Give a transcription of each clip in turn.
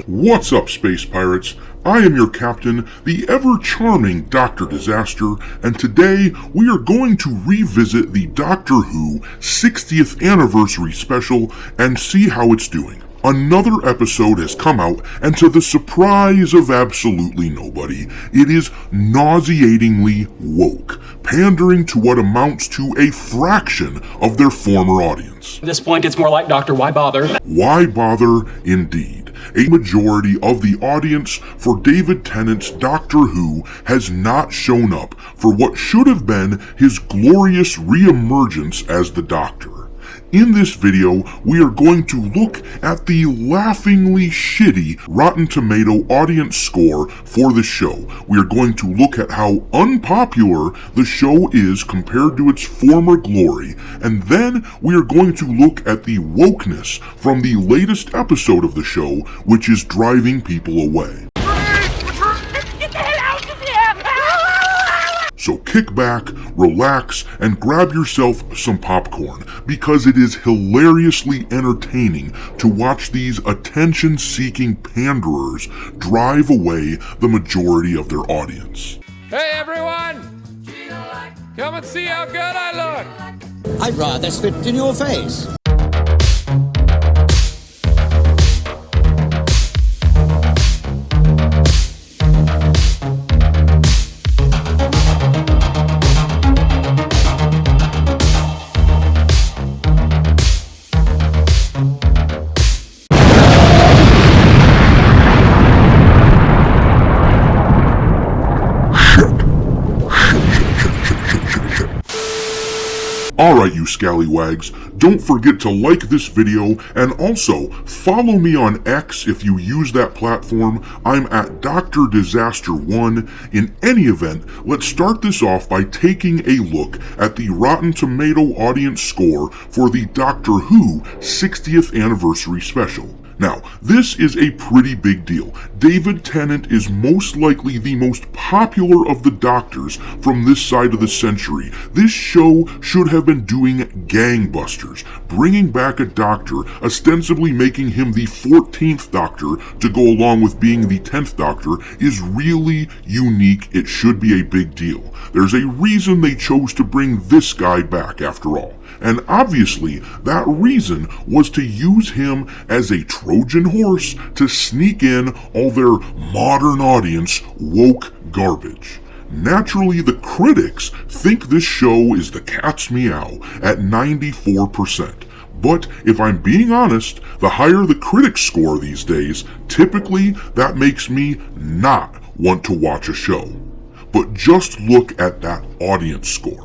What's up, Space Pirates? I am your captain, the ever-charming Dr. Disaster, and today we are going to revisit the Doctor Who 60th Anniversary Special and see how it's doing. Another episode has come out, and to the surprise of absolutely nobody, it is nauseatingly woke, pandering to what amounts to a fraction of their former audience. At this point, it's more like Dr. Why Bother? Why bother, indeed. A majority of the audience for David Tennant's Doctor Who has not shown up for what should have been his glorious re-emergence as the Doctor. In this video, we are going to look at the laughingly shitty Rotten Tomato audience score for the show. We are going to look at how unpopular the show is compared to its former glory, and then we are going to look at the wokeness from the latest episode of the show, which is driving people away. So kick back, relax, and grab yourself some popcorn, because it is hilariously entertaining to watch these attention-seeking panderers drive away the majority of their audience. Hey everyone! Come and see how good I look! I'd rather spit in your face. Alright, you scallywags, don't forget to like this video, and also follow me on X if you use that platform. I'm at Dr. Disaster 1. In any event, let's start this off by taking a look at the Rotten Tomato audience score for the Doctor Who 60th Anniversary Special. Now, this is a pretty big deal. David Tennant is most likely the most popular of the Doctors from this side of the century. This show should have been doing gangbusters. Bringing back a Doctor, ostensibly making him the 14th Doctor to go along with being the 10th Doctor, is really unique. It should be a big deal. There's a reason they chose to bring this guy back after all. And obviously, that reason was to use him as a Trojan horse to sneak in all their modern audience woke garbage. Naturally, the critics think this show is the cat's meow at 94%. But if I'm being honest, the higher the critics score these days, typically that makes me not want to watch a show. But just look at that audience score.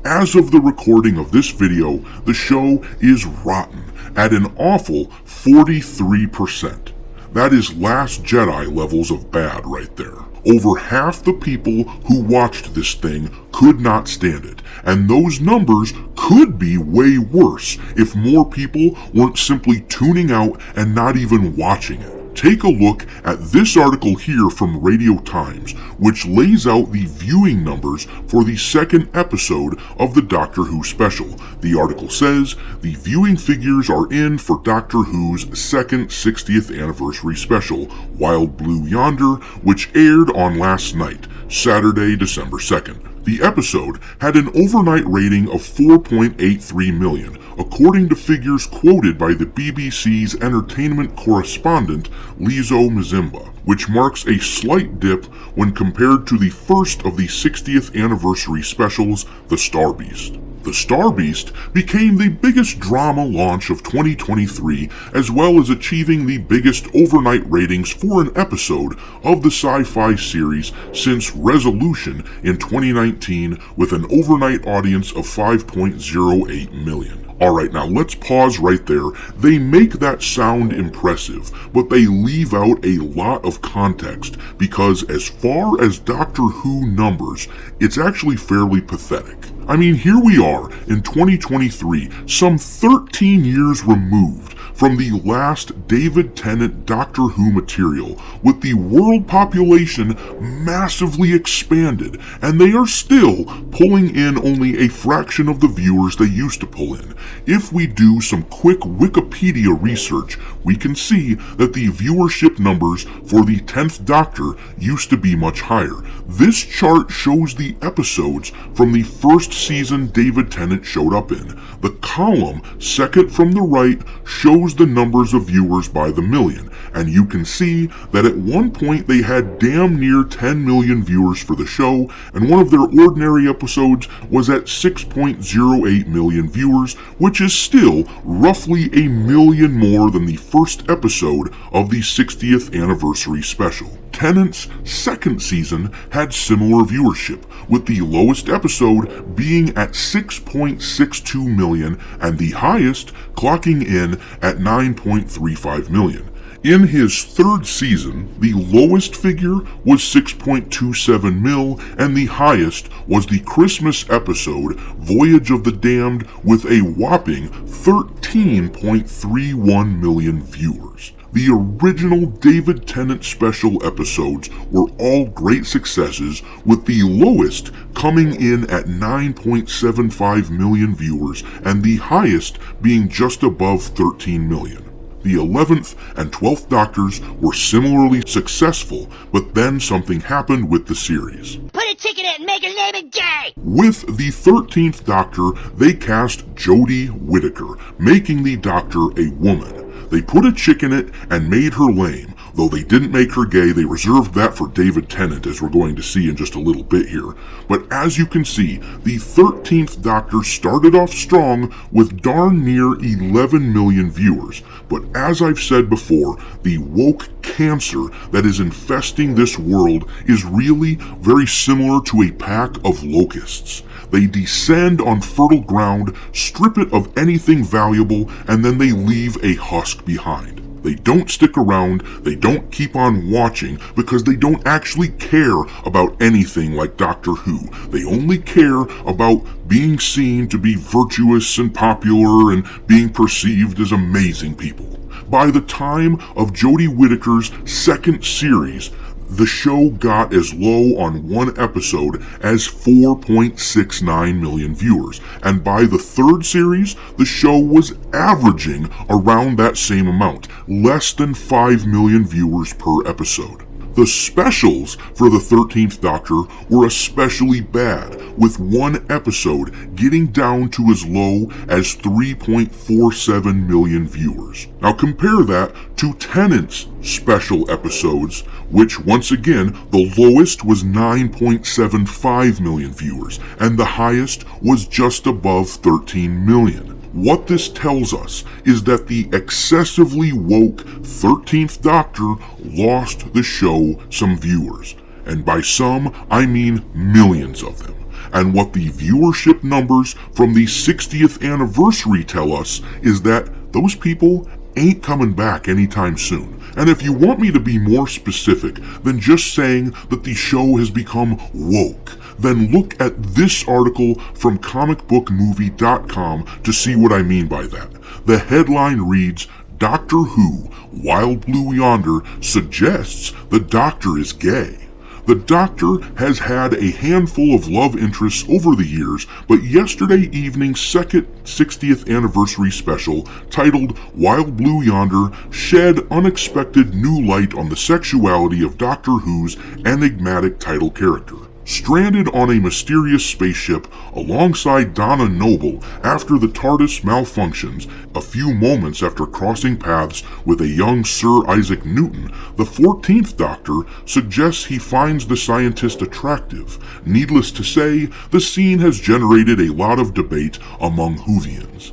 As of the recording of this video, the show is rotten at an awful 43%. That is Last Jedi levels of bad right there. Over half the people who watched this thing could not stand it, and those numbers could be way worse if more people weren't simply tuning out and not even watching it. Take a look at this article here from Radio Times, which lays out the viewing numbers for the second episode of the Doctor Who special. The article says, the viewing figures are in for Doctor Who's second 60th anniversary special, Wild Blue Yonder, which aired on last night, Saturday, December 2nd. The episode had an overnight rating of 4.83 million, according to figures quoted by the BBC's entertainment correspondent Lizo Mzimba, which marks a slight dip when compared to the first of the 60th anniversary specials, The Star Beast. The Star Beast became the biggest drama launch of 2023, as well as achieving the biggest overnight ratings for an episode of the sci-fi series since Resolution in 2019, with an overnight audience of 5.08 million. Alright, now let's pause right there. They make that sound impressive, but they leave out a lot of context, because as far as Doctor Who numbers, it's actually fairly pathetic. I mean, here we are in 2023, some 13 years removed from the last David Tennant Doctor Who material, with the world population massively expanded, and they are still pulling in only a fraction of the viewers they used to pull in. If we do some quick Wikipedia research, we can see that the viewership numbers for the 10th Doctor used to be much higher. This chart shows the episodes from the first season David Tennant showed up in. The column, second from the right, shows the numbers of viewers by the million, and you can see that at one point they had damn near 10 million viewers for the show, and one of their ordinary episodes was at 6.08 million viewers, which is still roughly a million more than the first episode of the 60th anniversary special. Tennant's second season had similar viewership, with the lowest episode being at 6.62 million and the highest clocking in at 9.35 million. In his third season, the lowest figure was 6.27 mil, and the highest was the Christmas episode Voyage of the Damned, with a whopping 13.31 million viewers. The original David Tennant special episodes were all great successes, with the lowest coming in at 9.75 million viewers and the highest being just above 13 million. The 11th and 12th Doctors were similarly successful, but then something happened with the series. Put a ticket in and make her name it gay! With the 13th Doctor, they cast Jodie Whittaker, making the Doctor a woman. They put a chick in it and made her lame. Though they didn't make her gay, they reserved that for David Tennant, as we're going to see in just a little bit here. But as you can see, the 13th Doctor started off strong with darn near 11 million viewers. But as I've said before, the woke cancer that is infesting this world is really very similar to a pack of locusts. They descend on fertile ground, strip it of anything valuable, and then they leave a husk behind. They don't stick around, they don't keep on watching, because they don't actually care about anything like Doctor Who. They only care about being seen to be virtuous and popular and being perceived as amazing people. By the time of Jodie Whittaker's second series, the show got as low on one episode as 4.69 million viewers, and by the third series, the show was averaging around that same amount, less than 5 million viewers per episode. The specials for the 13th Doctor were especially bad, with one episode getting down to as low as 3.47 million viewers. Now compare that to Tennant's special episodes, which once again, the lowest was 9.75 million viewers, and the highest was just above 13 million. What this tells us is that the excessively woke 13th Doctor lost the show some viewers. And by some, I mean millions of them. And what the viewership numbers from the 60th anniversary tell us is that those people ain't coming back anytime soon. And if you want me to be more specific than just saying that the show has become woke, then look at this article from comicbookmovie.com to see what I mean by that. The headline reads, "Doctor Who, Wild Blue Yonder suggests the Doctor is gay." The Doctor has had a handful of love interests over the years, but yesterday evening's second 60th anniversary special, titled Wild Blue Yonder, shed unexpected new light on the sexuality of Doctor Who's enigmatic title character. Stranded on a mysterious spaceship alongside Donna Noble after the TARDIS malfunctions, a few moments after crossing paths with a young Sir Isaac Newton, the 14th Doctor suggests he finds the scientist attractive. Needless to say, the scene has generated a lot of debate among Whovians.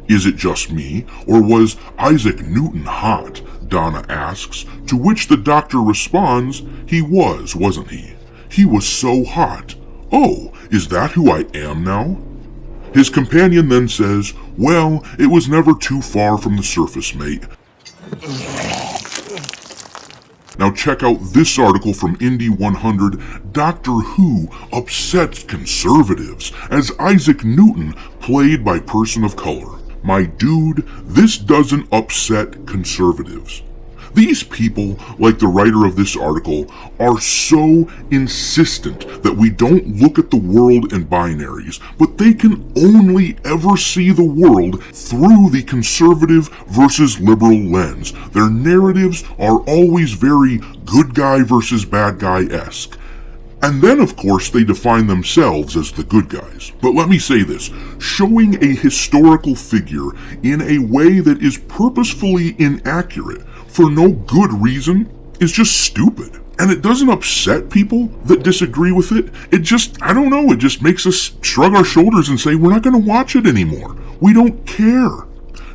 "Is it just me, or was Isaac Newton hot?" Donna asks, to which the Doctor responds, "He was, wasn't he? He was so hot. Oh, is that who I am now?" His companion then says, "Well, it was never too far from the surface, mate." Now check out this article from Indy 100, Doctor Who upsets conservatives, as Isaac Newton played by person of color. My dude, this doesn't upset conservatives. These people, like the writer of this article, are so insistent that we don't look at the world in binaries, but they can only ever see the world through the conservative versus liberal lens. Their narratives are always very good guy versus bad guy-esque. And then, of course, they define themselves as the good guys. But let me say this, showing a historical figure in a way that is purposefully inaccurate for no good reason is just stupid. And it doesn't upset people that disagree with it. It just, I don't know, it just makes us shrug our shoulders and say, we're not going to watch it anymore. We don't care.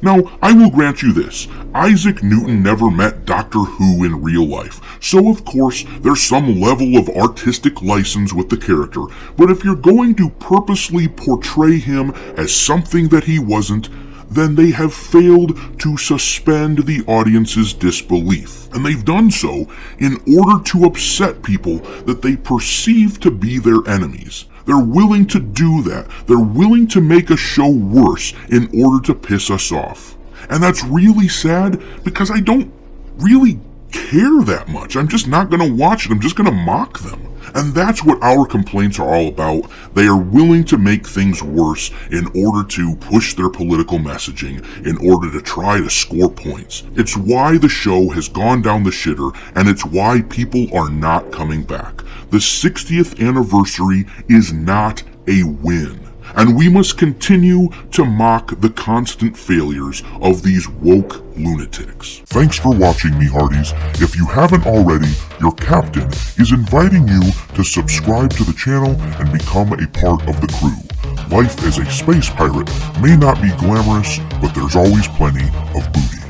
Now, I will grant you this. Isaac Newton never met Doctor Who in real life, so of course there's some level of artistic license with the character, but if you're going to purposely portray him as something that he wasn't, then they have failed to suspend the audience's disbelief. And they've done so in order to upset people that they perceive to be their enemies. They're willing to do that. They're willing to make a show worse in order to piss us off. And that's really sad because I don't really care that much. I'm just not going to watch it. I'm just going to mock them. And that's what our complaints are all about. They are willing to make things worse in order to push their political messaging, in order to try to score points. It's why the show has gone down the shitter, and it's why people are not coming back. The 60th anniversary is not a win. And we must continue to mock the constant failures of these woke lunatics. Thanks for watching, me hearties. If you haven't already, your captain is inviting you to subscribe to the channel and become a part of the crew. Life as a space pirate may not be glamorous, but there's always plenty of booty.